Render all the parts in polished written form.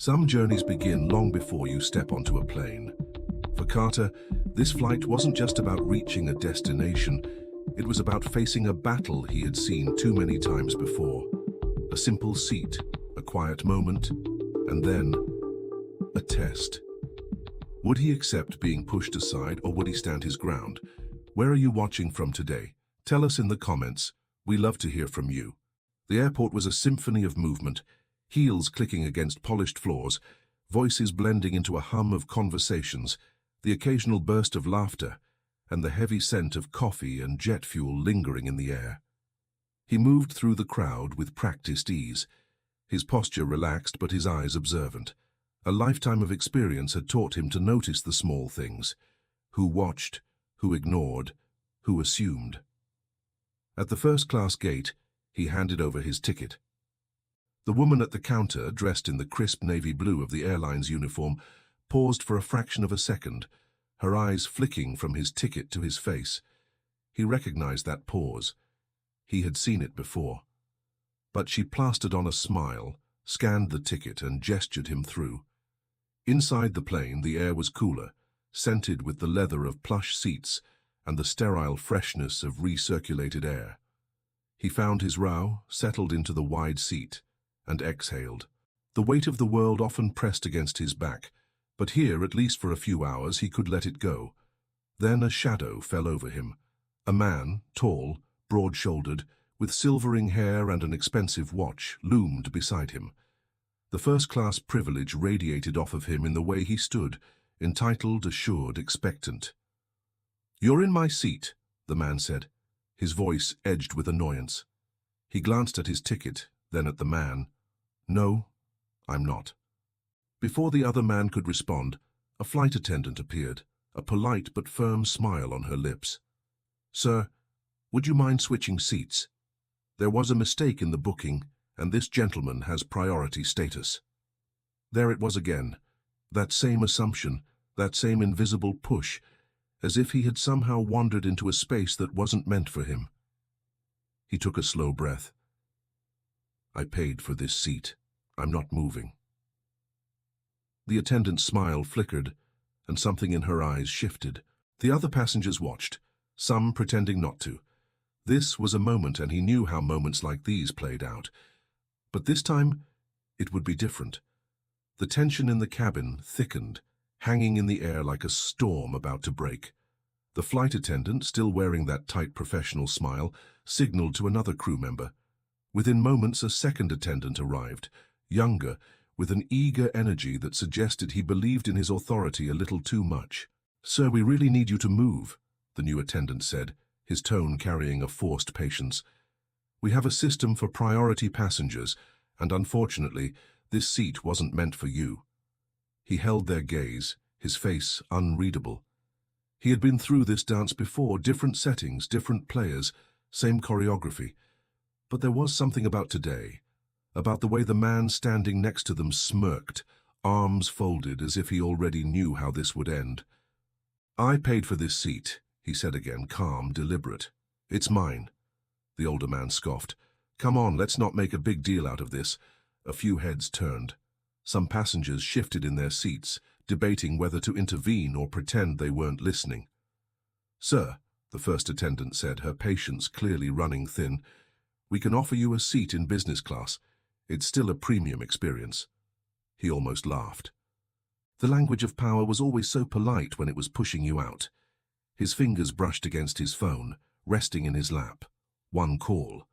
Some journeys begin long before you step onto a plane. For Carter, this flight wasn't just about reaching a destination, it was about facing a battle he had seen too many times before. A simple seat, a quiet moment, and then a test. Would he accept being pushed aside, or would he stand his ground? Where are you watching from today? Tell us in the comments. We love to hear from you. The airport was a symphony of movement, heels clicking against polished floors, voices blending into a hum of conversations, the occasional burst of laughter, and the heavy scent of coffee and jet fuel lingering in the air. He moved through the crowd with practiced ease, his posture relaxed but his eyes observant. A lifetime of experience had taught him to notice the small things: who watched, who ignored, who assumed. At the first-class gate, he handed over his ticket. The woman at the counter, dressed in the crisp navy blue of the airline's uniform, paused for a fraction of a second, her eyes flicking from his ticket to his face. He recognized that pause. He had seen it before. But she plastered on a smile, scanned the ticket, and gestured him through. Inside the plane, the air was cooler, scented with the leather of plush seats and the sterile freshness of recirculated air. He found his row, settled into the wide seat, and exhaled. The weight of the world often pressed against his back, but here, at least for a few hours, he could let it go. Then a shadow fell over him. A man, tall, broad-shouldered, with silvering hair and an expensive watch, loomed beside him. The first-class privilege radiated off of him in the way he stood, entitled, assured, expectant. "You're in my seat," the man said, his voice edged with annoyance. He glanced at his ticket, then at the man. "No, I'm not." Before the other man could respond, a flight attendant appeared, a polite but firm smile on her lips. "Sir, would you mind switching seats? There was a mistake in the booking, and this gentleman has priority status." There it was again, that same assumption, that same invisible push, as if he had somehow wandered into a space that wasn't meant for him. He took a slow breath. "I paid for this seat. I'm not moving." The attendant's smile flickered, and something in her eyes shifted. The other passengers watched, some pretending not to. This was a moment, and he knew how moments like these played out. But this time, it would be different. The tension in the cabin thickened, hanging in the air like a storm about to break. The flight attendant, still wearing that tight professional smile, signaled to another crew member. Within moments, a second attendant arrived, younger, with an eager energy that suggested he believed in his authority a little too much. "Sir, we really need you to move," the new attendant said, his tone carrying a forced patience. "We have a system for priority passengers, and unfortunately, this seat wasn't meant for you." He held their gaze, his face unreadable. He had been through this dance before, different settings, different players, same choreography. But there was something about today, about the way the man standing next to them smirked, arms folded as if he already knew how this would end. "I paid for this seat," he said again, calm, deliberate. "It's mine." The older man scoffed. "Come on, let's not make a big deal out of this." A few heads turned. Some passengers shifted in their seats, debating whether to intervene or pretend they weren't listening. "Sir," the first attendant said, her patience clearly running thin, "we can offer you a seat in business class. It's still a premium experience." He almost laughed. The language of power was always so polite when it was pushing you out. His fingers brushed against his phone, resting in his lap. One call.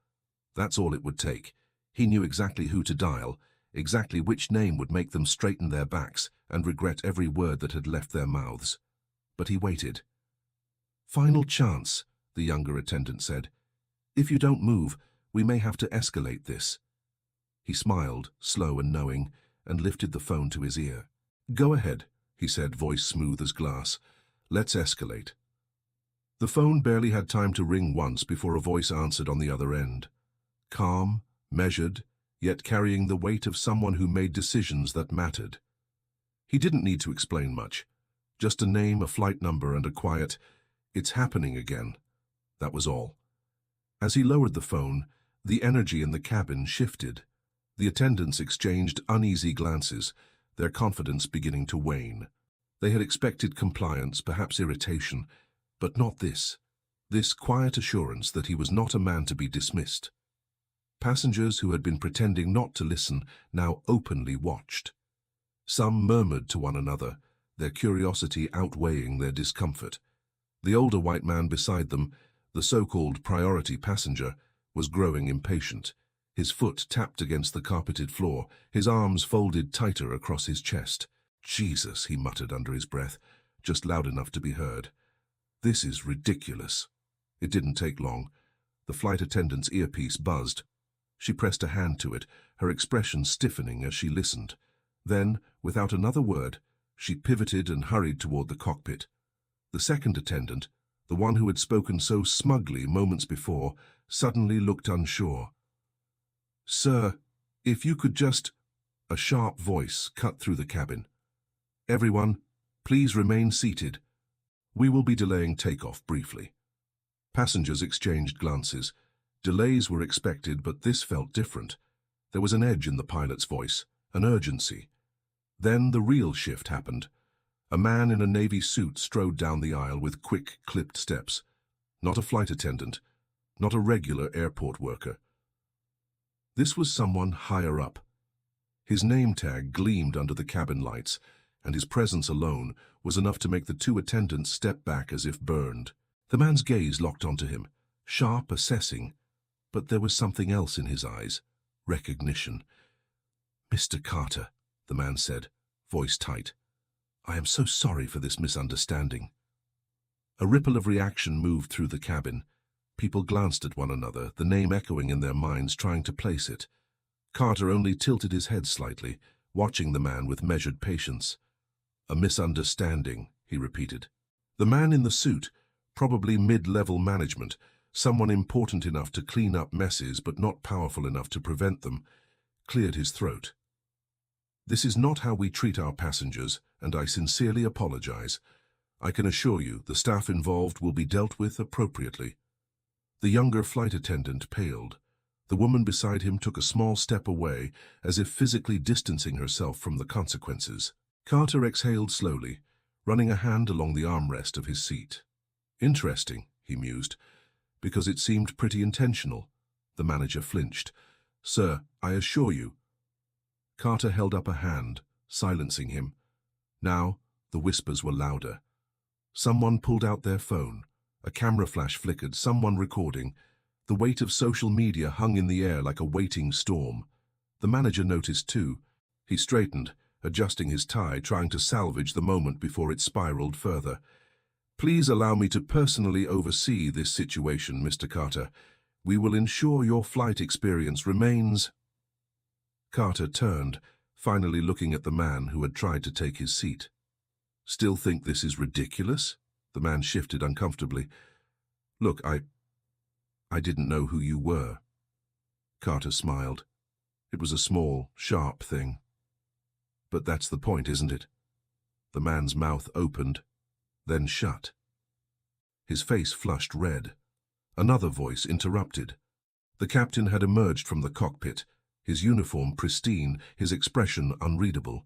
That's all it would take. He knew exactly who to dial, exactly which name would make them straighten their backs and regret every word that had left their mouths. But he waited. "Final chance," the younger attendant said. "If you don't move, we may have to escalate this." He smiled, slow and knowing, and lifted the phone to his ear. "Go ahead," he said, voice smooth as glass. "Let's escalate." The phone barely had time to ring once before a voice answered on the other end. Calm, measured, yet carrying the weight of someone who made decisions that mattered. He didn't need to explain much. Just a name, a flight number, and a quiet, "It's happening again." That was all. As he lowered the phone, the energy in the cabin shifted. The attendants exchanged uneasy glances, their confidence beginning to wane. They had expected compliance, perhaps irritation, but not this. This quiet assurance that he was not a man to be dismissed. Passengers who had been pretending not to listen now openly watched. Some murmured to one another, their curiosity outweighing their discomfort. The older white man beside them, the so-called priority passenger, was growing impatient. His foot tapped against the carpeted floor, his arms folded tighter across his chest. "Jesus," he muttered under his breath, just loud enough to be heard. "This is ridiculous." It didn't take long. The flight attendant's earpiece buzzed. She pressed a hand to it, her expression stiffening as she listened. Then, without another word, she pivoted and hurried toward the cockpit. The second attendant, the one who had spoken so smugly moments before, suddenly looked unsure. "Sir, if you could just—" A sharp voice cut through the cabin. "Everyone, please remain seated. We will be delaying takeoff briefly." Passengers exchanged glances. Delays were expected, but this felt different. There was an edge in the pilot's voice, an urgency. Then the real shift happened. A man in a navy suit strode down the aisle with quick, clipped steps. Not a flight attendant, not a regular airport worker. This was someone higher up. His name tag gleamed under the cabin lights, and his presence alone was enough to make the two attendants step back as if burned. The man's gaze locked onto him, sharp, assessing, but there was something else in his eyes, recognition. "Mr. Carter," the man said, voice tight, "I am so sorry for this misunderstanding." A ripple of reaction moved through the cabin. People glanced at one another, the name echoing in their minds, trying to place it. Carter only tilted his head slightly, watching the man with measured patience. "A misunderstanding," he repeated. The man in the suit, probably mid-level management, someone important enough to clean up messes but not powerful enough to prevent them, cleared his throat. "This is not how we treat our passengers, and I sincerely apologize. I can assure you the staff involved will be dealt with appropriately." The younger flight attendant paled. The woman beside him took a small step away, as if physically distancing herself from the consequences. Carter exhaled slowly, running a hand along the armrest of his seat. "Interesting," he mused, because it seemed pretty intentional. The manager flinched. "Sir, I assure you." Carter held up a hand, silencing him. Now, the whispers were louder. Someone pulled out their phone. A camera flash flickered, someone recording. The weight of social media hung in the air like a waiting storm. The manager noticed too. He straightened, adjusting his tie, trying to salvage the moment before it spiraled further. "Please allow me to personally oversee this situation, Mr. Carter. We will ensure your flight experience remains—" Carter turned, finally looking at the man who had tried to take his seat. "Still think this is ridiculous?" The man shifted uncomfortably. "Look, I didn't know who you were." Carter smiled. It was a small, sharp thing. "But that's the point, isn't it?" The man's mouth opened, then shut. His face flushed red. Another voice interrupted. The captain had emerged from the cockpit, his uniform pristine, his expression unreadable.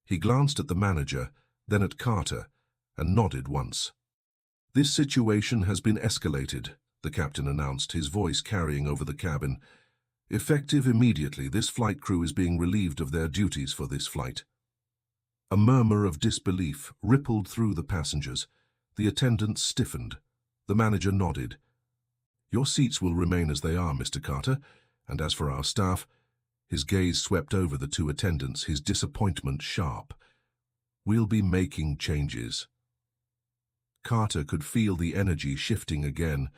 He glanced at the manager, then at Carter, and nodded once. "This situation has been escalated," the captain announced, his voice carrying over the cabin. "Effective immediately, this flight crew is being relieved of their duties for this flight." A murmur of disbelief rippled through the passengers. The attendants stiffened. The manager nodded. "Your seats will remain as they are, Mr. Carter, and as for our staff—" His gaze swept over the two attendants, his disappointment sharp. "We'll be making changes." Carter could feel the energy shifting again.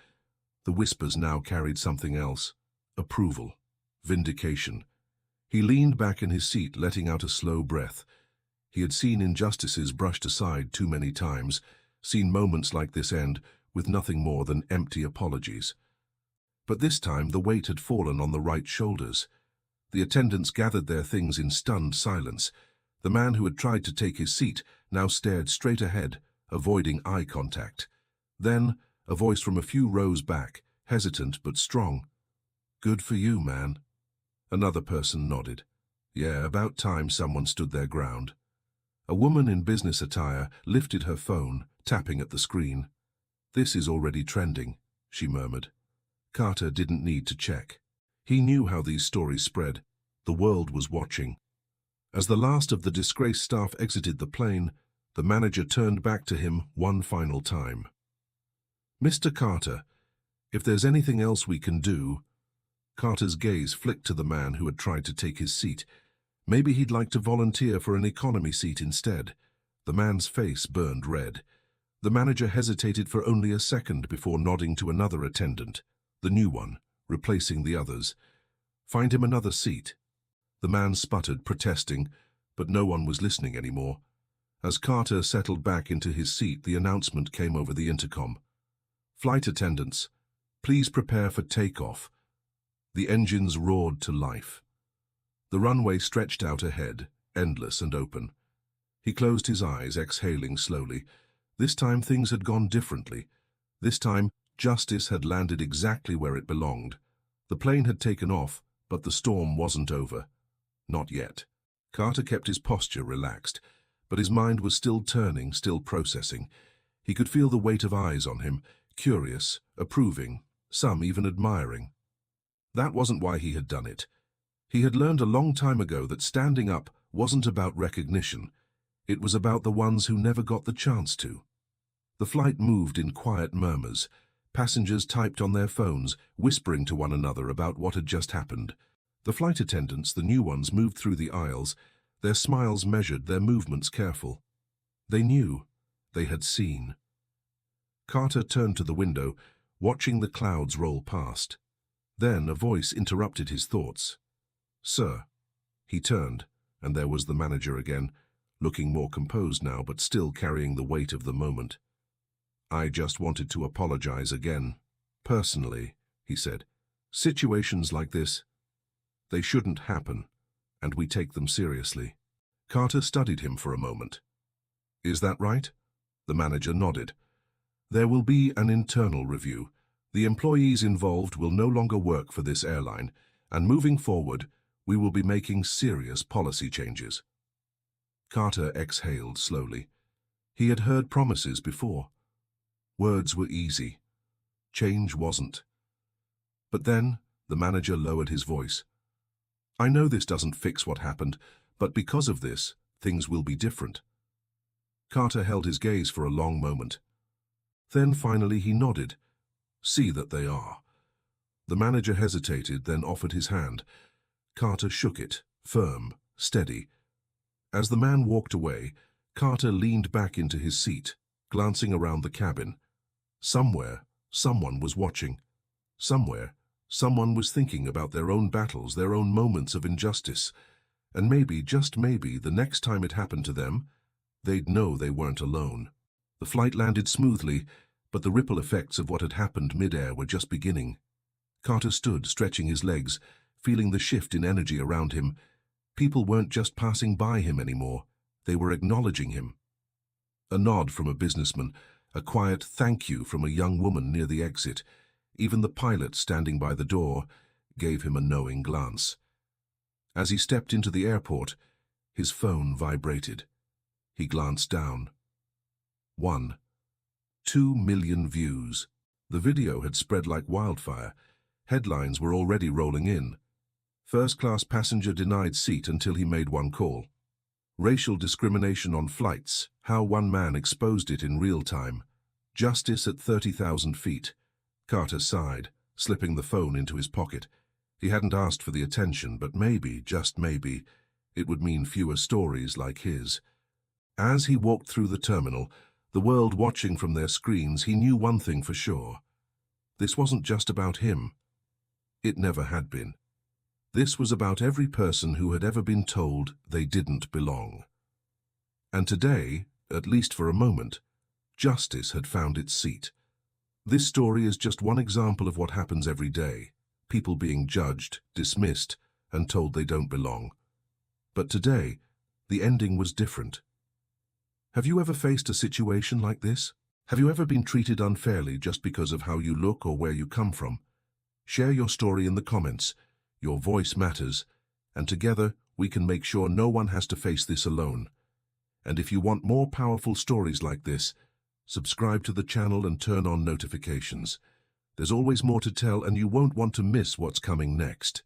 The whispers now carried something else. Approval. Vindication. He leaned back in his seat, letting out a slow breath. He had seen injustices brushed aside too many times, seen moments like this end with nothing more than empty apologies. But this time the weight had fallen on the right shoulders. The attendants gathered their things in stunned silence. The man who had tried to take his seat now stared straight ahead, avoiding eye contact. Then, a voice from a few rows back, hesitant but strong. "Good for you, man." Another person nodded. Yeah, about time someone stood their ground. A woman in business attire lifted her phone, tapping at the screen. "This is already trending," she murmured. Carter didn't need to check. He knew how these stories spread. The world was watching. As the last of the disgraced staff exited the plane, the manager turned back to him one final time. "Mr. Carter, if there's anything else we can do—" Carter's gaze flicked to the man who had tried to take his seat. Maybe he'd like to volunteer for an economy seat instead. The man's face burned red. The manager hesitated for only a second before nodding to another attendant, the new one, replacing the others. "Find him another seat." The man sputtered, protesting, but no one was listening anymore. As Carter settled back into his seat, the announcement came over the intercom. "Flight attendants, please prepare for takeoff." The engines roared to life. The runway stretched out ahead, endless and open. He closed his eyes, exhaling slowly. This time things had gone differently. This time, justice had landed exactly where it belonged. The plane had taken off, but the storm wasn't over. Not yet. Carter kept his posture relaxed, but his mind was still turning, still processing. He could feel the weight of eyes on him, curious, approving, some even admiring. That wasn't why he had done it. He had learned a long time ago that standing up wasn't about recognition. It was about the ones who never got the chance to. The flight moved in quiet murmurs. Passengers typed on their phones, whispering to one another about what had just happened. The flight attendants, the new ones, moved through the aisles, their smiles measured, their movements careful. They knew. They had seen. Carter turned to the window, watching the clouds roll past. Then a voice interrupted his thoughts. "Sir." He turned, and there was the manager again, looking more composed now, but still carrying the weight of the moment. "I just wanted to apologize again. Personally," he said. "Situations like this, they shouldn't happen, and we take them seriously." Carter studied him for a moment. "Is that right?" The manager nodded. "There will be an internal review. The employees involved will no longer work for this airline, and moving forward, we will be making serious policy changes." Carter exhaled slowly. He had heard promises before. Words were easy. Change wasn't. But then, the manager lowered his voice. "I know this doesn't fix what happened, but because of this, things will be different." Carter held his gaze for a long moment. Then finally he nodded. "See that they are." The manager hesitated, then offered his hand. Carter shook it, firm, steady. As the man walked away, Carter leaned back into his seat, glancing around the cabin. Somewhere, someone was watching. Somewhere, someone was thinking about their own battles, their own moments of injustice. And maybe, just maybe, the next time it happened to them, they'd know they weren't alone. The flight landed smoothly, but the ripple effects of what had happened mid-air were just beginning. Carter stood, stretching his legs, feeling the shift in energy around him. People weren't just passing by him anymore. They were acknowledging him. A nod from a businessman, a quiet thank you from a young woman near the exit. Even the pilot standing by the door gave him a knowing glance. As he stepped into the airport, his phone vibrated. He glanced down. 2 million views. The video had spread like wildfire. Headlines were already rolling in. First-class passenger denied seat until he made one call. Racial discrimination on flights, how one man exposed it in real time. Justice at 30,000 feet. Carter sighed, slipping the phone into his pocket. He hadn't asked for the attention, but maybe, just maybe, it would mean fewer stories like his. As he walked through the terminal, the world watching from their screens, he knew one thing for sure. This wasn't just about him. It never had been. This was about every person who had ever been told they didn't belong. And today, at least for a moment, justice had found its seat. This story is just one example of what happens every day. People being judged, dismissed, and told they don't belong. But today, the ending was different. Have you ever faced a situation like this? Have you ever been treated unfairly just because of how you look or where you come from? Share your story in the comments. Your voice matters, and together we can make sure no one has to face this alone. And if you want more powerful stories like this, subscribe to the channel and turn on notifications. There's always more to tell, and you won't want to miss what's coming next.